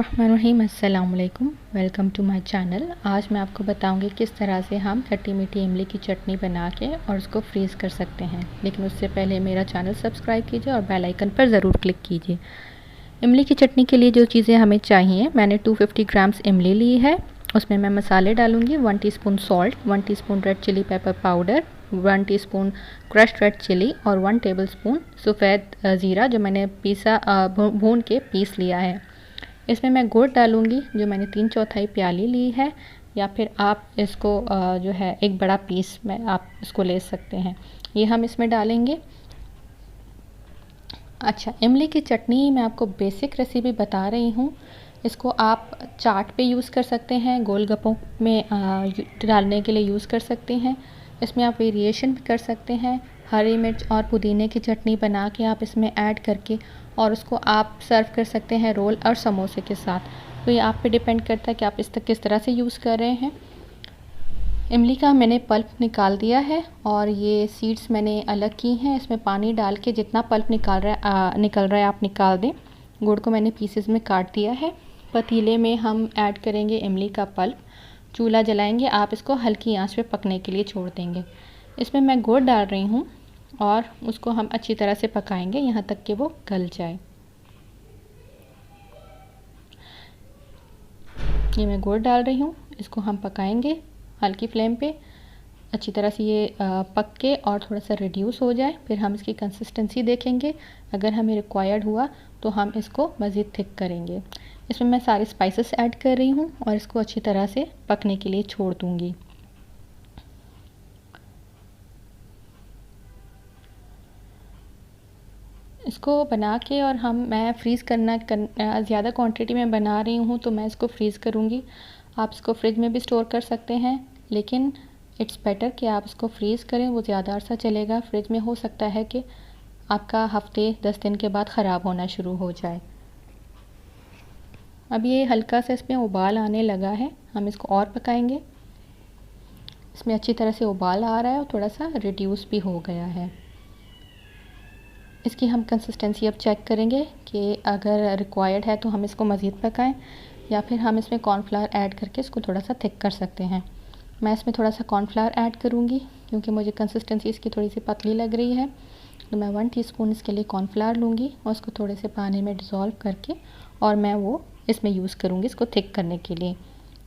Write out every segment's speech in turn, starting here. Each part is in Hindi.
बिस्मिल्लाहिर्रहमानिर्रहीम। अस्सलाम वालेकुम। Welcome to my channel. आज मैं आपको बताऊंगी किस तरह से हम खट्टी मीठी इमली की चटनी बना के और उसको फ्रीज़ कर सकते हैं। लेकिन उससे पहले मेरा चैनल सब्सक्राइब कीजिए और बेल आइकन पर ज़रूर क्लिक कीजिए। इमली की चटनी के लिए जो चीज़ें हमें चाहिए, मैंने 250 ग्राम्स इमली ली है। उसमें मैं मसाले डालूँगी 1 teaspoon salt, 1 teaspoon red chilli pepper powder, 1 teaspoon crushed red chilli और 1 टेबलस्पून सफ़ेद ज़ीरा जो मैंने भून के पीस लिया है। इसमें मैं गुड़ डालूँगी जो मैंने 3/4 प्याली ली है, या फिर आप इसको जो है एक बड़ा पीस में आप इसको ले सकते हैं। ये हम इसमें डालेंगे। अच्छा, इमली की चटनी मैं आपको बेसिक रेसिपी बता रही हूँ। इसको आप चाट पे यूज़ कर सकते हैं, गोलगप्पों में डालने के लिए यूज़ कर सकते हैं। इसमें आप वेरिएशन भी कर सकते हैं। हरी मिर्च और पुदीने की चटनी बना के आप इसमें ऐड करके और उसको आप सर्व कर सकते हैं रोल और समोसे के साथ। तो ये आप पे डिपेंड करता है कि आप किस तरह से यूज़ कर रहे हैं। इमली का मैंने पल्प निकाल दिया है और ये सीड्स मैंने अलग की हैं। इसमें पानी डाल के जितना पल्प निकल रहा है आप निकाल दें। गुड़ को मैंने पीसेस में काट दिया है। पतीले में हम ऐड करेंगे इमली का पल्प। चूल्हा जलाएंगे, आप इसको हल्की आंच पे पकने के लिए छोड़ देंगे। इसमें मैं गुड़ डाल रही हूँ और उसको हम अच्छी तरह से पकाएंगे यहाँ तक कि वो गल जाए। ये मैं गुड़ डाल रही हूँ, इसको हम पकाएंगे हल्की फ्लेम पे अच्छी तरह से। ये पक के और थोड़ा सा रिड्यूस हो जाए, फिर हम इसकी कंसिस्टेंसी देखेंगे। अगर हमें रिक्वायर्ड हुआ तो हम इसको मज़ीद थिक करेंगे। इसमें मैं सारे स्पाइसेस ऐड कर रही हूँ और इसको अच्छी तरह से पकने के लिए छोड़ दूँगी। इसको बना के और मैं फ्रीज़ ज़्यादा क्वांटिटी में बना रही हूँ तो मैं इसको फ्रीज़ करूँगी। आप इसको फ्रिज में भी स्टोर कर सकते हैं, लेकिन इट्स बेटर कि आप इसको फ्रीज़ करें, वो ज़्यादा अरसा चलेगा। फ्रिज में हो सकता है कि आपका हफ्ते 10 दिन के बाद ख़राब होना शुरू हो जाए। अब ये हल्का सा इसमें उबाल आने लगा है, हम इसको और पकाएंगे। इसमें अच्छी तरह से उबाल आ रहा है और थोड़ा सा रिड्यूस भी हो गया है। इसकी हम कंसिस्टेंसी अब चेक करेंगे कि अगर रिक्वायर्ड है तो हम इसको मज़ीद पकाएं, या फिर हम इसमें कॉर्नफ्लावर ऐड करके इसको थोड़ा सा थिक कर सकते हैं। मैं इसमें थोड़ा सा कॉर्नफ्लावर ऐड करूँगी क्योंकि मुझे कंसिस्टेंसी इसकी थोड़ी सी पतली लग रही है। तो मैं 1 टीस्पून इसके लिए कॉर्नफ्लावर लूँगी और उसको थोड़े से पानी में डिज़ोल्व करके और मैं वो इसमें यूज़ करूँगी इसको थिक करने के लिए।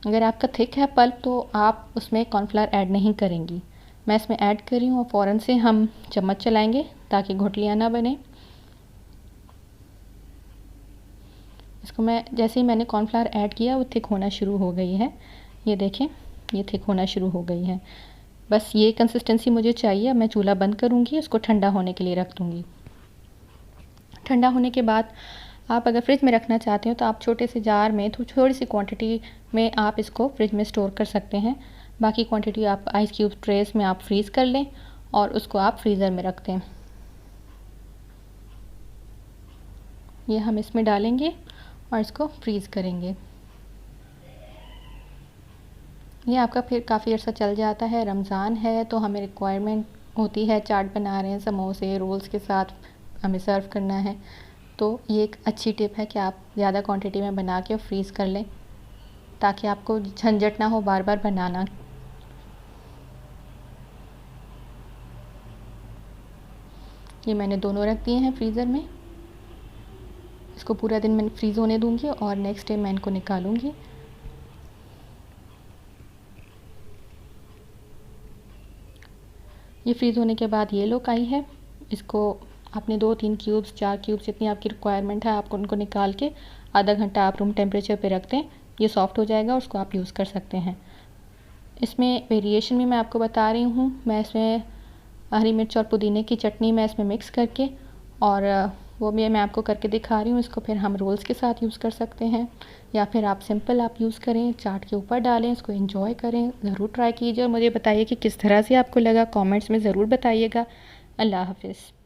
अगर आपका थिक है पल्प तो आप उसमें कॉर्नफ्लावर ऐड नहीं करेंगी। मैं इसमें ऐड कर रही हूँ और फ़ौरन से हम चम्मच चलाएंगे ताकि घुटलियाँ ना बने। इसको मैं जैसे ही मैंने कॉर्नफ्लावर ऐड किया वो थिक होना शुरू हो गई है। ये देखें, ये थिक होना शुरू हो गई है। बस ये कंसिस्टेंसी मुझे चाहिए। अब मैं चूल्हा बंद करूँगी, इसको ठंडा होने के लिए रख दूँगी। ठंडा होने के बाद आप अगर फ्रिज में रखना चाहते हो तो आप छोटे से जार में थोड़ी सी क्वांटिटी में आप इसको फ्रिज में स्टोर कर सकते हैं। बाकी क्वांटिटी आप आइस क्यूब ट्रेस में आप फ्रीज़ कर लें और उसको आप फ्रीज़र में रख दें। ये हम इसमें डालेंगे और इसको फ्रीज़ करेंगे। ये आपका फिर काफ़ी अर्सा चल जाता है। रमज़ान है तो हमें रिक्वायरमेंट होती है, चाट बना रहे हैं, समोसे रोल्स के साथ हमें सर्व करना है, तो ये एक अच्छी टिप है कि आप ज़्यादा क्वांटिटी में बना के फ्रीज़ कर लें ताकि आपको झंझट ना हो बार बार बनाना। ये मैंने दोनों रख दिए हैं फ्रीज़र में। इसको पूरा दिन मैं फ्रीज़ होने दूँगी और नेक्स्ट डे मैं इनको निकालूँगी। ये फ्रीज़ होने के बाद ये लुक आई है। इसको आपने 2-3 क्यूब्स 4 क्यूब्स जितनी आपकी रिक्वायरमेंट है आपको उनको निकाल के आधा घंटा आप रूम टेम्परेचर पे रख दें। ये सॉफ्ट हो जाएगा और उसको आप यूज़ कर सकते हैं। इसमें वेरिएशन भी मैं आपको बता रही हूँ। मैं इसमें हरी मिर्च और पुदीने की चटनी मैं इसमें मिक्स करके और वो भी मैं आपको करके दिखा रही हूँ। इसको फिर हम रोल्स के साथ यूज़ कर सकते हैं, या फिर आप सिंपल आप यूज़ करें, चाट के ऊपर डालें, इसको एंजॉय करें। ज़रूर ट्राई कीजिए और मुझे बताइए कि किस तरह से आपको लगा। कमेंट्स में ज़रूर बताइएगा। अल्लाह हाफ़िज़।